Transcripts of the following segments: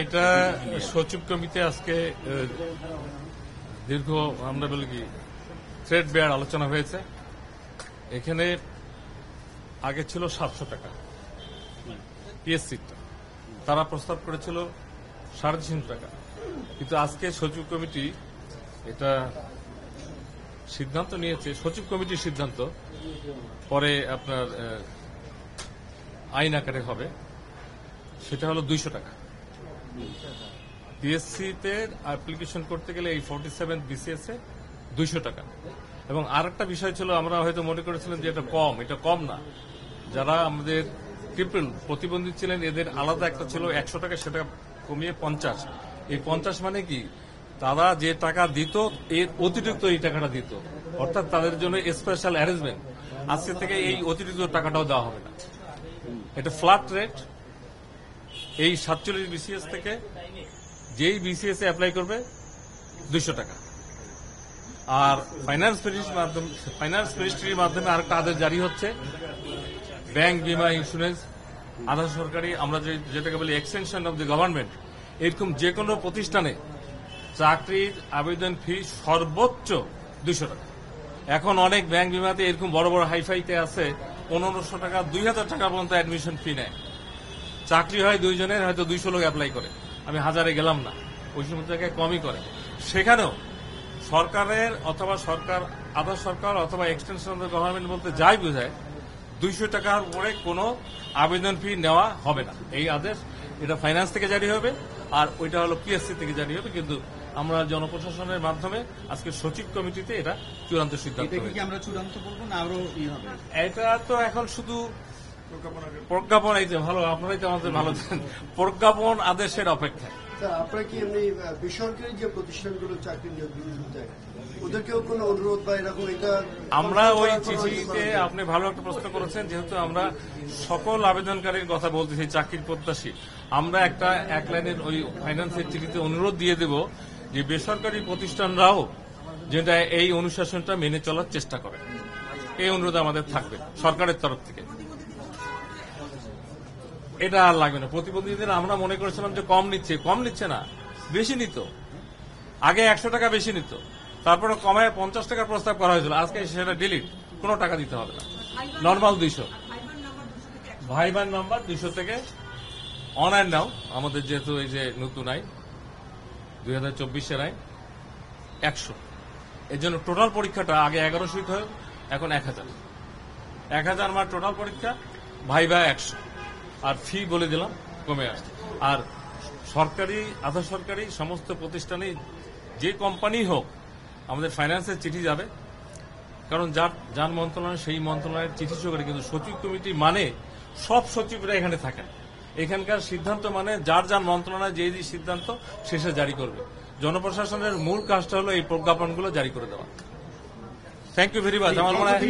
এটা সচিব কমিটি আজকে দীর্ঘ আমরা বলি কি থ্রেড বেয়ার আলোচনা হয়েছে। এখানে আগে ছিল 700 টাকা পিএসসিটা, তারা প্রস্তাব করেছিল 350 টাকা, কিন্তু আজকে সচিব কমিটি এটা সিদ্ধান্ত নিয়েছে, সচিব কমিটির সিদ্ধান্ত পরে আপনার আইন আকারে হবে, সেটা হলো 200 টাকা। পিএসসিতে অ্যাপ্লিকেশন করতে গেলে এই 47 বিসিএস এ 200 টাকা। এবং আরেকটা বিষয় ছিল, আমরা হয়তো মনে করেছিলাম যে এটা কম না। যারা আমাদের ট্রিপল প্রতিবন্ধী ছিলেন এদের আলাদা একটা ছিল 100 টাকা, সেটা কমিয়ে 50। এই 50 মানে কি, তারা যে টাকা দিত এর অতিরিক্ত এই টাকাটা দিত, অর্থাৎ তাদের জন্য স্পেশাল অ্যারেঞ্জমেন্ট। আজকে থেকে এই অতিরিক্ত টাকাটাও দেওয়া হবে না, এটা ফ্ল্যাট রেট। এই 47 বিসিএস থেকে যেই বিসিএস এ অ্যাপ্লাই করবে 200 টাকা। আর ফাইন্যান্স মিনিস্ট্রির মাধ্যমে আরেকটা আদেশ জারি হচ্ছে, ব্যাংক, বিমা, ইন্স্যুরেন্স, আধা সরকারি, আমরা যেটাকে বলি এক্সটেনশন অব দি গভর্নমেন্ট, এরকম যে কোনো প্রতিষ্ঠানে চাকরির আবেদন ফি সর্বোচ্চ 200 টাকা। এখন অনেক ব্যাংক, বিমাতে এরকম বড় বড় হাইফাইতে আছে 1500 টাকা, 2000 টাকা পর্যন্ত অ্যাডমিশন ফি নেয়। চাকরি হয় 2 জনের, হয়তো 200 লোক অ্যাপ্লাই করে, আমি 1000-এ গেলাম না, ওই সময় জায়গায় কমই করে। সেখানেও সরকারের অথবা আধা সরকার অথবা এক্সটেনশন অব দ্য গভর্নমেন্ট বলতে যাই বোঝায়, 200 টাকার উপরে কোনো আবেদন ফি নেওয়া হবে না। এই আদেশ এটা ফাইন্যান্স থেকে জারি হবে, আর ওইটা হলো পিএসসি থেকে জারি হবে। কিন্তু আমরা জনপ্রশাসনের মাধ্যমে আজকে সচিব কমিটিতে এটা চূড়ান্ত সিদ্ধান্ত হবে। আমরা চূড়ান্ত বলবো না, আরো হবে এটা তো এখন শুধু প্রজ্ঞাপন, এই যে ভালো, আপনারাই তো আমাদের ভালো জানেন, প্রজ্ঞাপন আদেশের অপেক্ষায়। আপনারা কি এমনি বেসরকারি যে প্রতিষ্ঠানগুলো চাকরি নিয়োগ দেয় ওদেরকেও কোনো অনুরোধ বা এরকম? এটা আমরা ওই চিঠিতে, আপনি ভালো একটা প্রশ্ন করেছেন, যেহেতু আমরা সকল আবেদনকারীর কথা বলতেছি, চাকরির প্রত্যাশী, আমরা এক লাইনের ওই ফাইন্যান্সের চিঠিতে অনুরোধ দিয়ে দেব যে বেসরকারি প্রতিষ্ঠানরাও যেটা এই অনুশাসনটা মেনে চলার চেষ্টা করে। এই অনুরোধ আমাদের থাকবে সরকারের তরফ থেকে। এটা আর লাগবে না। প্রতিবন্ধীদের আমরা মনে করেছিলাম যে কম নিচ্ছে না, বেশি নিত। আগে 100 টাকা বেশি নিত, তারপরে কমায় 50 টাকার প্রস্তাব করা হয়েছিল। আজকে সেটা ডিলিট, কোনো টাকা দিতে হবে না, নর্মাল 200। ভাইবার নাম্বার 200 থেকে অনলাইন নাও, আমাদের যেহেতু এই যে নতুন আইন 2024-এর আইন 100। এর জন্য টোটাল পরীক্ষাটা আগে 1100 হয়, এখন 1000 মার টোটাল পরীক্ষা, ভাইবা 100। আর ফি বলে দিলাম কমে আসছে। আর সরকারি, আধা সরকারি সমস্ত প্রতিষ্ঠানে যে কোম্পানি হোক, আমাদের ফাইন্যান্সের চিঠি যাবে, কারণ যার মন্ত্রণালয় সেই মন্ত্রণালয়ের চিঠি চোখে। কিন্তু সচিব কমিটি মানে সব সচিবরা এখানে থাকেন, এখানকার সিদ্ধান্ত মানে যার মন্ত্রণালয় যে সিদ্ধান্ত শেষে জারি করবে। জনপ্রশাসনের মূল কাজটা হলো এই প্রজ্ঞাপনগুলো জারি করে দেওয়া। Thank you very much. আমার মনে হয়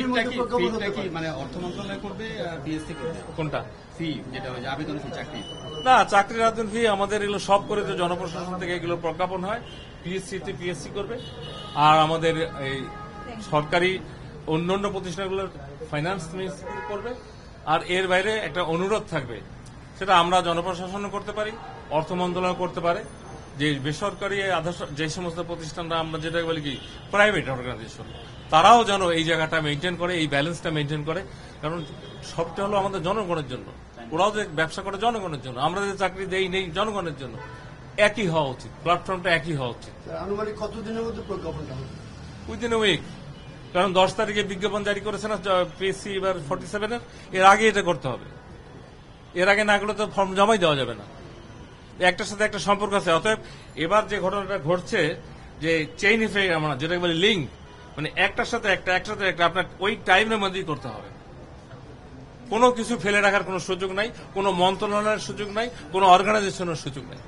মানে অর্থ মন্ত্রণালয় করবে, পিএসসি করবে কোনটা ফি, যেটা আবেদন ফি, চাকরি না, চাকরির আবেদন ফি আমাদের এগুলো সব করে, যে জনপ্রশাসন থেকে এগুলো প্রজ্ঞাপন হয়, পিএসসি করবে। আর আমাদের এই সরকারি অন্যান্য প্রতিষ্ঠানগুলো ফাইন্যান্স মিনিস্ট্রি করবে। আর এর বাইরে একটা অনুরোধ থাকবে, সেটা আমরা জনপ্রশাসনও করতে পারি, অর্থ মন্ত্রণালয় করতে পারে, যে বেসরকারি যে সমস্ত প্রতিষ্ঠানরা আমরা যেটা বলি কি প্রাইভেট অর্গানাইজেশন, তারাও যেন এই জায়গাটা মেনটেন করে, এই ব্যালেন্সটা মেনটেন করে। কারণ সবটা হলো আমাদের জনগণের জন্য, ওরাও যে ব্যবসা করে জনগণের জন্য, আমরা যে চাকরি নেই জনগণের জন্য। একই হওয়া উচিত, প্ল্যাটফর্মটা একই হওয়া উচিত। আনুমানিক কতদিনের মধ্যে প্রজ্ঞাপনটা হবে? উইদিন এ উইক, কারণ 10 তারিখে বিজ্ঞাপন জারি করেছে না পিএসসি এবার 47-এর, এর আগে এটা করতে হবে। এর আগে না করলে তো ফর্ম জমাই দেওয়া যাবে না, একটার সাথে একটা সম্পর্ক আছে। অতএব এবার যে ঘটনাটা ঘটছে, যে চেইন ইফেক্ট আমরা যেটাকে বলি লিঙ্ক, মানে একটার সাথে একটা আপনার ওই টাইমের মধ্যেই করতে হবে। কোনো কিছু ফেলে রাখার কোনো সুযোগ নাই, কোনো মন্ত্রণালয়ের সুযোগ নাই, কোনো অর্গানাইজেশনের সুযোগ নাই।